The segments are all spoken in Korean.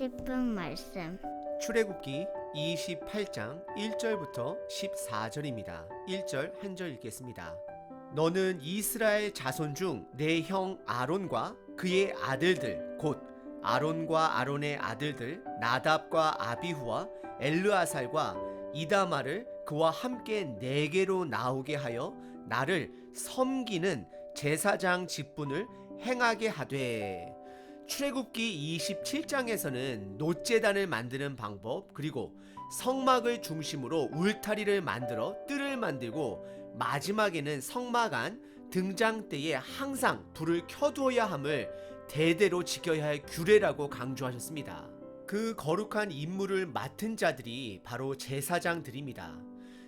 싶은 말씀. 출애굽기 28장 1절부터 14절입니다. 1절 한 절 읽겠습니다. 너는 이스라엘 자손 중 내 형 아론과 그의 아들들 곧 아론과 아론의 아들들 나답과 아비후와 엘르아살과 이다마를 그와 함께 내게로 나오게 하여 나를 섬기는 제사장 직분을 행하게 하되. 출애굽기 27장에서는 놋제단을 만드는 방법, 그리고 성막을 중심으로 울타리를 만들어 뜰을 만들고, 마지막에는 성막 안 등장 때에 항상 불을 켜두어야 함을 대대로 지켜야 할 규례라고 강조하셨습니다. 그 거룩한 임무를 맡은 자들이 바로 제사장들입니다.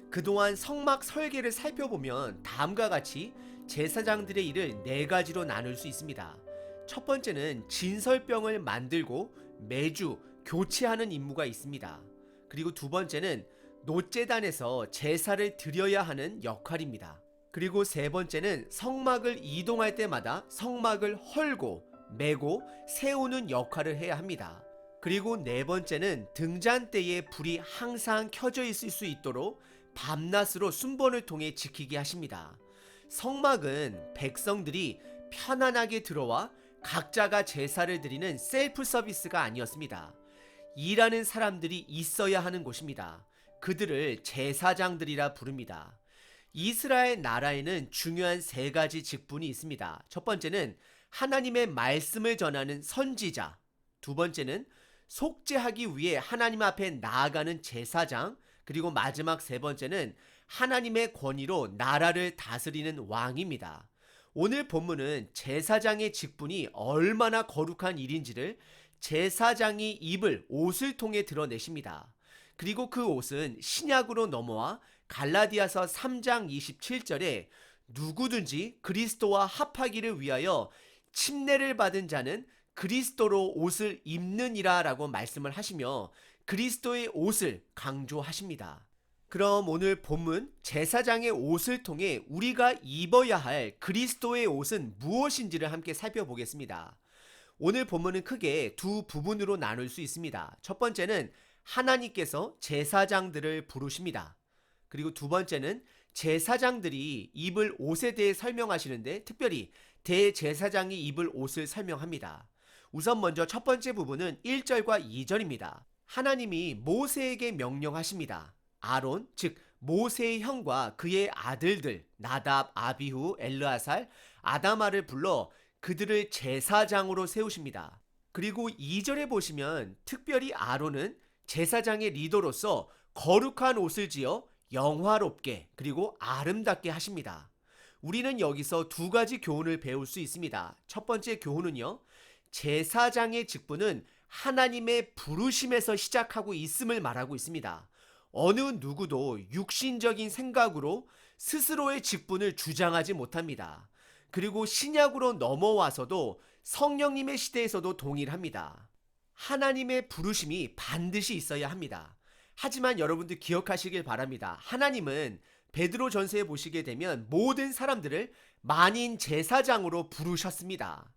그동안 성막 설계를 살펴보면 다음과 같이 제사장들의 일을 4가지로 나눌 수 있습니다. 첫 번째는 진설병을 만들고 매주 교체하는 임무가 있습니다. 그리고 두 번째는 놋제단에서 제사를 드려야 하는 역할입니다. 그리고 세 번째는 성막을 이동할 때마다 성막을 헐고 메고 세우는 역할을 해야 합니다. 그리고 네 번째는 등잔 때에 불이 항상 켜져 있을 수 있도록 밤낮으로 순번을 통해 지키게 하십니다. 성막은 백성들이 편안하게 들어와 각자가 제사를 드리는 셀프 서비스가 아니었습니다. 일하는 사람들이 있어야 하는 곳입니다. 그들을 제사장들이라 부릅니다. 이스라엘 나라에는 중요한 3가지 직분이 있습니다. 첫 번째는 하나님의 말씀을 전하는 선지자, 두 번째는 속죄하기 위해 하나님 앞에 나아가는 제사장, 그리고 마지막 3번째는 하나님의 권위로 나라를 다스리는 왕입니다. 오늘 본문은 제사장의 직분이 얼마나 거룩한 일인지를 제사장이 입을 옷을 통해 드러내십니다. 그리고 그 옷은 신약으로 넘어와 갈라디아서 3장 27절에 누구든지 그리스도와 합하기를 위하여 침례를 받은 자는 그리스도로 옷을 입느니라 라고 말씀을 하시며 그리스도의 옷을 강조하십니다. 그럼 오늘 본문 제사장의 옷을 통해 우리가 입어야 할 그리스도의 옷은 무엇인지를 함께 살펴보겠습니다. 오늘 본문은 크게 두 부분으로 나눌 수 있습니다. 첫 번째는 하나님께서 제사장들을 부르십니다. 그리고 두 번째는 제사장들이 입을 옷에 대해 설명하시는데 특별히 대제사장이 입을 옷을 설명합니다. 우선 먼저 첫 번째 부분은 1절과 2절입니다. 하나님이 모세에게 명령하십니다. 아론, 즉 모세의 형과 그의 아들들 나답, 아비후, 엘르아살, 아다마를 불러 그들을 제사장으로 세우십니다. 그리고 2절에 보시면 특별히 아론은 제사장의 리더로서 거룩한 옷을 지어 영화롭게 그리고 아름답게 하십니다. 우리는 여기서 2가지 교훈을 배울 수 있습니다. 첫 번째 교훈은요, 제사장의 직분은 하나님의 부르심에서 시작하고 있음을 말하고 있습니다. 어느 누구도 육신적인 생각으로 스스로의 직분을 주장하지 못합니다. 그리고 신약으로 넘어와서도 성령님의 시대에서도 동일합니다. 하나님의 부르심이 반드시 있어야 합니다. 하지만 여러분들 기억하시길 바랍니다. 하나님은 베드로전서에 보시게 되면 모든 사람들을 만인 제사장으로 부르셨습니다.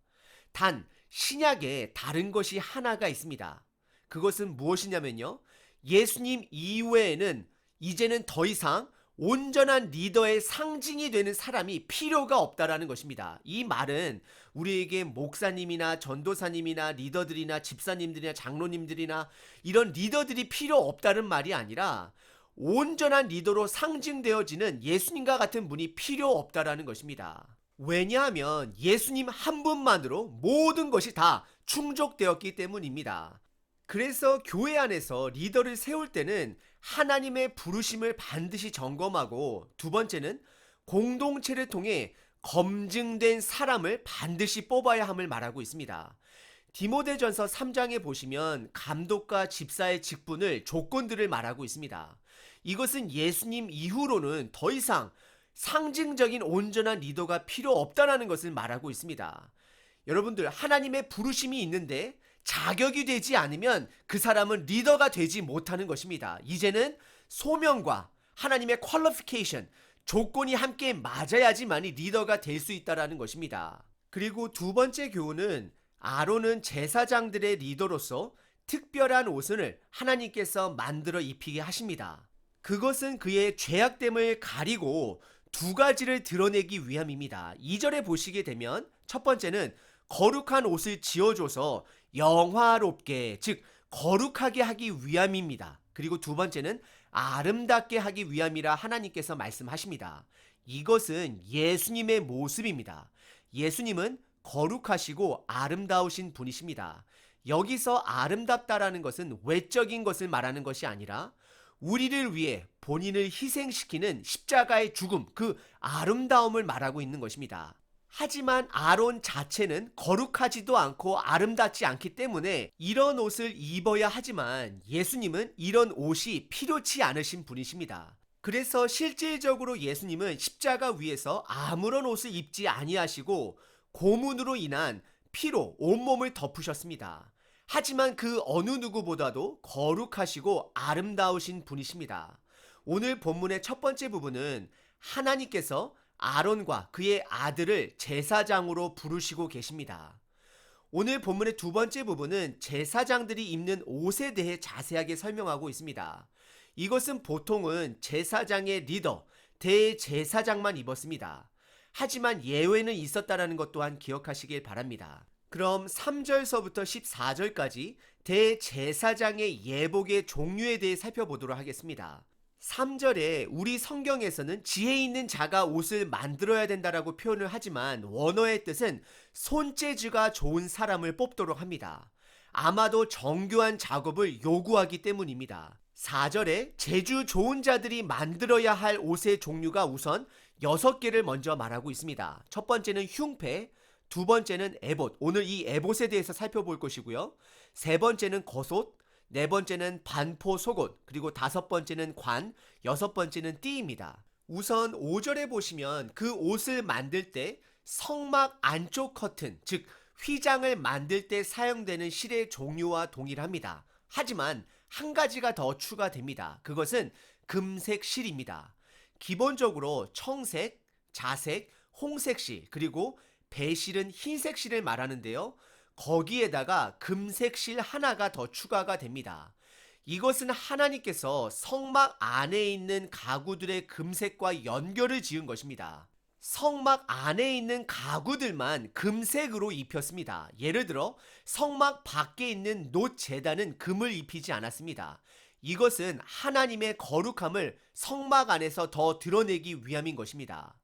단 신약에 다른 것이 하나가 있습니다. 그것은 무엇이냐면요, 예수님 이외에는 이제는 더 이상 온전한 리더의 상징이 되는 사람이 필요가 없다라는 것입니다. 이 말은 우리에게 목사님이나 전도사님이나 리더들이나 집사님들이나 장로님들이나 이런 리더들이 필요 없다는 말이 아니라 온전한 리더로 상징되어지는 예수님과 같은 분이 필요 없다라는 것입니다. 왜냐하면 예수님 한 분만으로 모든 것이 다 충족되었기 때문입니다. 그래서 교회 안에서 리더를 세울 때는 하나님의 부르심을 반드시 점검하고, 두 번째는 공동체를 통해 검증된 사람을 반드시 뽑아야 함을 말하고 있습니다. 디모데전서 3장에 보시면 감독과 집사의 직분을 조건들을 말하고 있습니다. 이것은 예수님 이후로는 더 이상 상징적인 온전한 리더가 필요 없다는 것을 말하고 있습니다. 여러분들, 하나님의 부르심이 있는데 자격이 되지 않으면 그 사람은 리더가 되지 못하는 것입니다. 이제는 소명과 하나님의 퀄리피케이션, 조건이 함께 맞아야지만이 리더가 될 수 있다는 것입니다. 그리고 두 번째 교훈은 아론은 제사장들의 리더로서 특별한 옷을 하나님께서 만들어 입히게 하십니다. 그것은 그의 죄악됨을 가리고 두 가지를 드러내기 위함입니다. 2절에 보시게 되면 첫 번째는 거룩한 옷을 지어줘서 영화롭게, 즉 거룩하게 하기 위함입니다. 그리고 두 번째는 아름답게 하기 위함이라 하나님께서 말씀하십니다. 이것은 예수님의 모습입니다. 예수님은 거룩하시고 아름다우신 분이십니다. 여기서 아름답다라는 것은 외적인 것을 말하는 것이 아니라 우리를 위해 본인을 희생시키는 십자가의 죽음, 그 아름다움을 말하고 있는 것입니다. 하지만 아론 자체는 거룩하지도 않고 아름답지 않기 때문에 이런 옷을 입어야 하지만 예수님은 이런 옷이 필요치 않으신 분이십니다. 그래서 실질적으로 예수님은 십자가 위에서 아무런 옷을 입지 아니하시고 고문으로 인한 피로 온몸을 덮으셨습니다. 하지만 그 어느 누구보다도 거룩하시고 아름다우신 분이십니다. 오늘 본문의 첫 번째 부분은 하나님께서 아론과 그의 아들을 제사장으로 부르시고 계십니다. 오늘 본문의 두 번째 부분은 제사장들이 입는 옷에 대해 자세하게 설명하고 있습니다. 이것은 보통은 제사장의 리더, 대제사장만 입었습니다. 하지만 예외는 있었다라는 것 또한 기억하시길 바랍니다. 그럼 3절서부터 14절까지 대제사장의 예복의 종류에 대해 살펴보도록 하겠습니다. 3절에 우리 성경에서는 지혜 있는 자가 옷을 만들어야 된다라고 표현을 하지만 원어의 뜻은 손재주가 좋은 사람을 뽑도록 합니다. 아마도 정교한 작업을 요구하기 때문입니다. 4절에 재주 좋은 자들이 만들어야 할 옷의 종류가 우선 6개를 먼저 말하고 있습니다. 첫 번째는 흉패, 두 번째는 에봇, 오늘 이 에봇에 대해서 살펴볼 것이고요. 세 번째는 겉옷, 네 번째는 반포 속옷, 그리고 다섯 번째는 관, 여섯 번째는 띠입니다. 우선 5절에 보시면 그 옷을 만들 때 성막 안쪽 커튼, 즉 휘장을 만들 때 사용되는 실의 종류와 동일합니다. 하지만 한 가지가 더 추가됩니다. 그것은 금색 실입니다. 기본적으로 청색, 자색, 홍색 실, 그리고 배실은 흰색 실을 말하는데요. 거기에다가 금색 실 하나가 더 추가가 됩니다. 이것은 하나님께서 성막 안에 있는 가구들의 금색과 연결을 지은 것입니다. 성막 안에 있는 가구들만 금색으로 입혔습니다. 예를 들어 성막 밖에 있는 놋 제단은 금을 입히지 않았습니다. 이것은 하나님의 거룩함을 성막 안에서 더 드러내기 위함인 것입니다.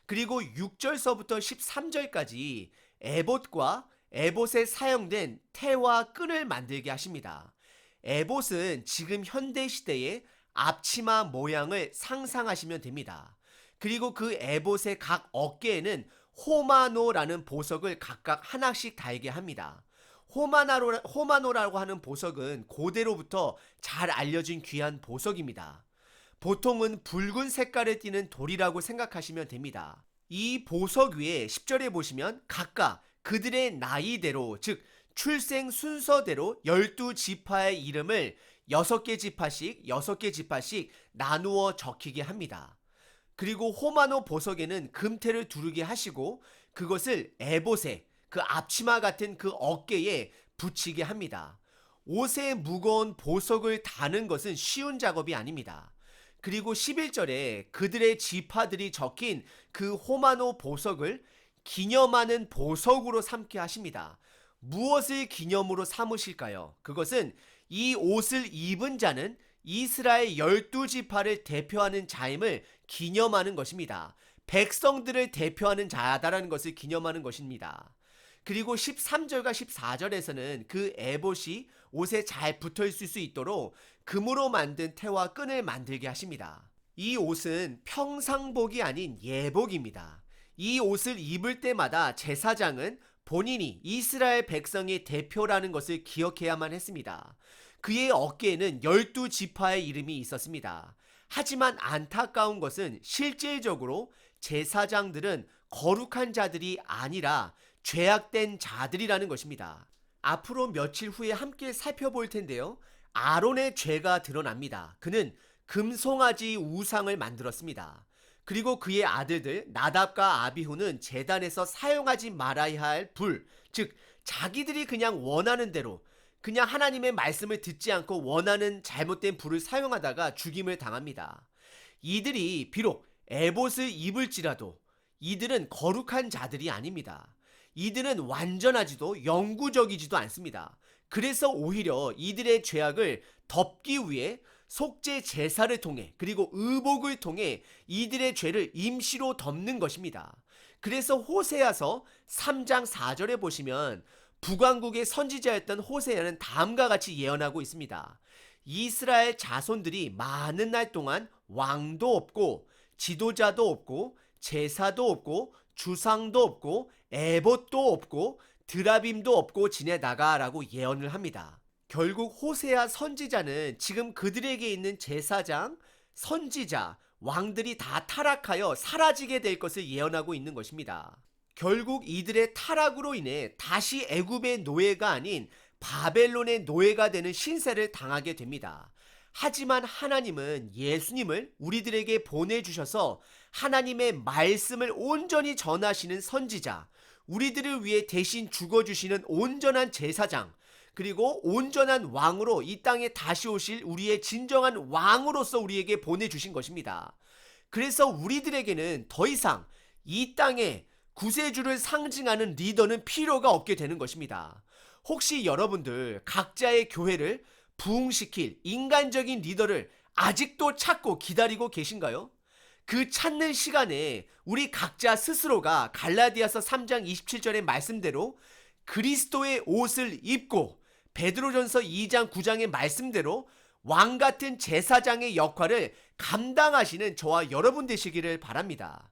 그리고 6절서부터 13절까지 에봇과 에봇에 사용된 태와 끈을 만들게 하십니다. 에봇은 지금 현대 시대의 앞치마 모양을 상상하시면 됩니다. 그리고 그 에봇의 각 어깨에는 호마노라는 보석을 각각 하나씩 달게 합니다. 호마노라고 하는 보석은 고대로부터 잘 알려진 귀한 보석입니다. 보통은 붉은 색깔을 띠는 돌이라고 생각하시면 됩니다. 이 보석 위에 10절에 보시면 각각 그들의 나이대로, 즉 출생 순서대로 12지파의 이름을 6개 지파씩 나누어 적히게 합니다. 그리고 호마노 보석에는 금태를 두르게 하시고 그것을 에봇에, 그 앞치마 같은 그 어깨에 붙이게 합니다. 옷에 무거운 보석을 다는 것은 쉬운 작업이 아닙니다. 그리고 11절에 그들의 지파들이 적힌 그 호마노 보석을 기념하는 보석으로 삼게 하십니다. 무엇을 기념으로 삼으실까요? 그것은 이 옷을 입은 자는 이스라엘 12지파를 대표하는 자임을 기념하는 것입니다. 백성들을 대표하는 자다라는 것을 기념하는 것입니다. 그리고 13절과 14절에서는 그 에봇이 옷에 잘 붙어 있을 수 있도록 금으로 만든 태와 끈을 만들게 하십니다. 이 옷은 평상복이 아닌 예복입니다. 이 옷을 입을 때마다 제사장은 본인이 이스라엘 백성의 대표라는 것을 기억해야만 했습니다. 그의 어깨에는 12지파의 이름이 있었습니다. 하지만 안타까운 것은 실질적으로 제사장들은 거룩한 자들이 아니라 죄악된 자들이라는 것입니다. 앞으로 며칠 후에 함께 살펴볼 텐데요. 아론의 죄가 드러납니다. 그는 금송아지 우상을 만들었습니다. 그리고 그의 아들들 나답과 아비후는 제단에서 사용하지 말아야 할 불, 즉 자기들이 그냥 원하는 대로 그냥 하나님의 말씀을 듣지 않고 원하는 잘못된 불을 사용하다가 죽임을 당합니다. 이들이 비록 에봇을 입을지라도 이들은 거룩한 자들이 아닙니다. 이들은 완전하지도 영구적이지도 않습니다. 그래서 오히려 이들의 죄악을 덮기 위해 속죄 제사를 통해 그리고 의복을 통해 이들의 죄를 임시로 덮는 것입니다. 그래서 호세아서 3장 4절에 보시면 북왕국의 선지자였던 호세아는 다음과 같이 예언하고 있습니다. 이스라엘 자손들이 많은 날 동안 왕도 없고 지도자도 없고 제사도 없고 주상도 없고 에봇도 없고 드라빔도 없고 지내다가라고 예언을 합니다. 결국 호세아 선지자는 지금 그들에게 있는 제사장, 선지자, 왕들이 다 타락하여 사라지게 될 것을 예언하고 있는 것입니다. 결국 이들의 타락으로 인해 다시 애굽의 노예가 아닌 바벨론의 노예가 되는 신세를 당하게 됩니다. 하지만 하나님은 예수님을 우리들에게 보내주셔서 하나님의 말씀을 온전히 전하시는 선지자, 우리들을 위해 대신 죽어주시는 온전한 제사장, 그리고 온전한 왕으로 이 땅에 다시 오실 우리의 진정한 왕으로서 우리에게 보내주신 것입니다. 그래서 우리들에게는 더 이상 이 땅에 구세주를 상징하는 리더는 필요가 없게 되는 것입니다. 혹시 여러분들 각자의 교회를 부흥시킬 인간적인 리더를 아직도 찾고 기다리고 계신가요? 그 찾는 시간에 우리 각자 스스로가 갈라디아서 3장 27절의 말씀대로 그리스도의 옷을 입고 베드로전서 2장 9장의 말씀대로 왕같은 제사장의 역할을 감당하시는 저와 여러분 되시기를 바랍니다.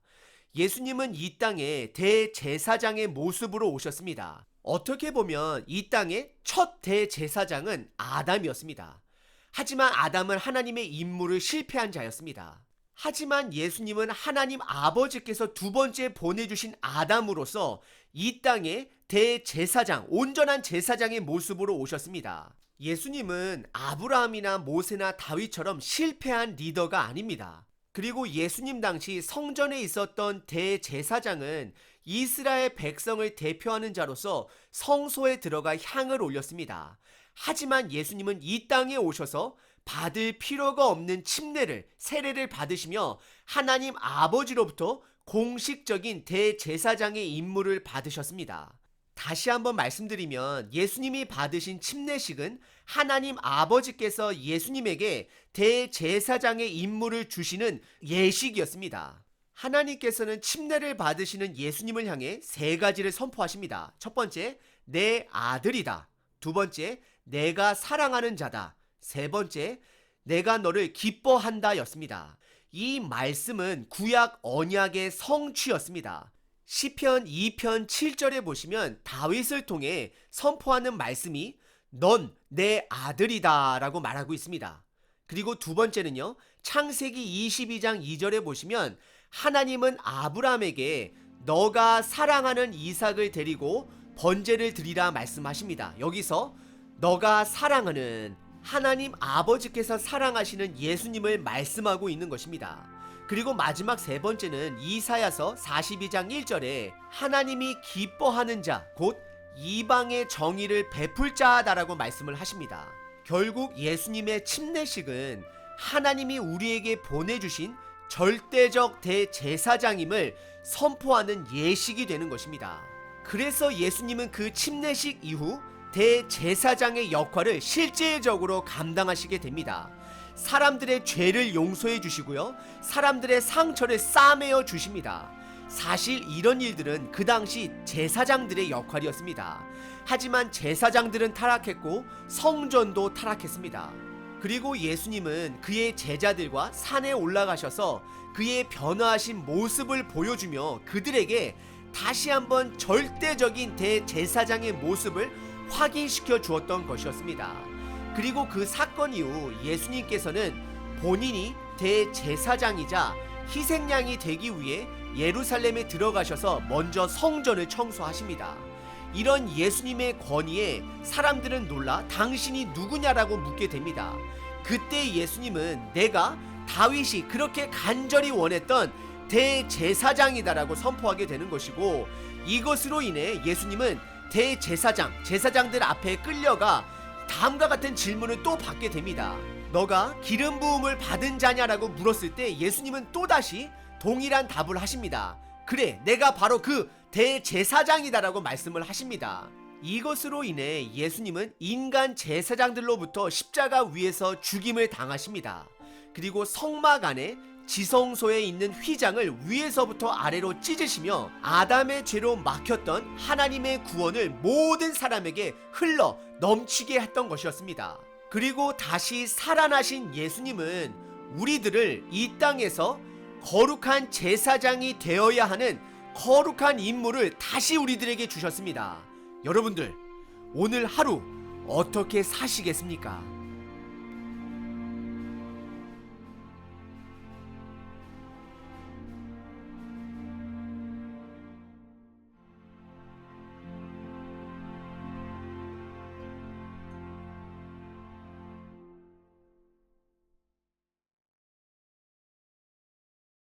예수님은 이 땅에 대제사장의 모습으로 오셨습니다. 어떻게 보면 이 땅의 첫 대제사장은 아담이었습니다. 하지만 아담은 하나님의 임무를 실패한 자였습니다. 하지만 예수님은 하나님 아버지께서 두 번째 보내주신 아담으로서 이 땅에 대제사장, 온전한 제사장의 모습으로 오셨습니다. 예수님은 아브라함이나 모세나 다윗처럼 실패한 리더가 아닙니다. 그리고 예수님 당시 성전에 있었던 대제사장은 이스라엘 백성을 대표하는 자로서 성소에 들어가 향을 올렸습니다. 하지만 예수님은 이 땅에 오셔서 받을 필요가 없는 침례를, 세례를 받으시며 하나님 아버지로부터 공식적인 대제사장의 임무를 받으셨습니다. 다시 한번 말씀드리면 예수님이 받으신 침례식은 하나님 아버지께서 예수님에게 대제사장의 임무를 주시는 예식이었습니다. 하나님께서는 침례를 받으시는 예수님을 향해 세 가지를 선포하십니다. 첫 번째, 내 아들이다. 두 번째, 내가 사랑하는 자다. 세 번째, 내가 너를 기뻐한다 였습니다. 이 말씀은 구약 언약의 성취였습니다. 시편 2편 7절에 보시면 다윗을 통해 선포하는 말씀이 넌 내 아들이다 라고 말하고 있습니다. 그리고 두 번째는요, 창세기 22장 2절에 보시면 하나님은 아브라함에게 너가 사랑하는 이삭을 데리고 번제를 드리라 말씀하십니다. 여기서 너가 사랑하는 하나님 아버지께서 사랑하시는 예수님을 말씀하고 있는 것입니다. 그리고 마지막 세 번째는 이사야서 42장 1절에 하나님이 기뻐하는 자, 곧 이방의 정의를 베풀 자다라고 말씀을 하십니다. 결국 예수님의 침례식은 하나님이 우리에게 보내주신 절대적 대제사장임을 선포하는 예식이 되는 것입니다. 그래서 예수님은 그 침례식 이후 대제사장의 역할을 실질적으로 감당하시게 됩니다. 사람들의 죄를 용서해 주시고요, 사람들의 상처를 싸매어 주십니다. 사실 이런 일들은 그 당시 제사장들의 역할이었습니다. 하지만 제사장들은 타락했고 성전도 타락했습니다. 그리고 예수님은 그의 제자들과 산에 올라가셔서 그의 변화하신 모습을 보여주며 그들에게 다시 한번 절대적인 대제사장의 모습을 확인시켜 주었던 것이었습니다. 그리고 그 사건 이후 예수님께서는 본인이 대제사장이자 희생양이 되기 위해 예루살렘에 들어가셔서 먼저 성전을 청소하십니다. 이런 예수님의 권위에 사람들은 놀라 당신이 누구냐라고 묻게 됩니다. 그때 예수님은 내가 다윗이 그렇게 간절히 원했던 대제사장이다라고 선포하게 되는 것이고, 이것으로 인해 예수님은 대제사장, 제사장들 앞에 끌려가 다음과 같은 질문을 또 받게 됩니다. 너가 기름 부음을 받은 자냐라고 물었을 때 예수님은 또다시 동일한 답을 하십니다. 그래, 내가 바로 그 대제사장이다라고 말씀을 하십니다. 이것으로 인해 예수님은 인간 제사장들로부터 십자가 위에서 죽임을 당하십니다. 그리고 성막 안에 지성소에 있는 휘장을 위에서부터 아래로 찢으시며 아담의 죄로 막혔던 하나님의 구원을 모든 사람에게 흘러 넘치게 했던 것이었습니다. 그리고 다시 살아나신 예수님은 우리들을 이 땅에서 거룩한 제사장이 되어야 하는 거룩한 임무를 다시 우리들에게 주셨습니다. 여러분들, 오늘 하루 어떻게 사시겠습니까?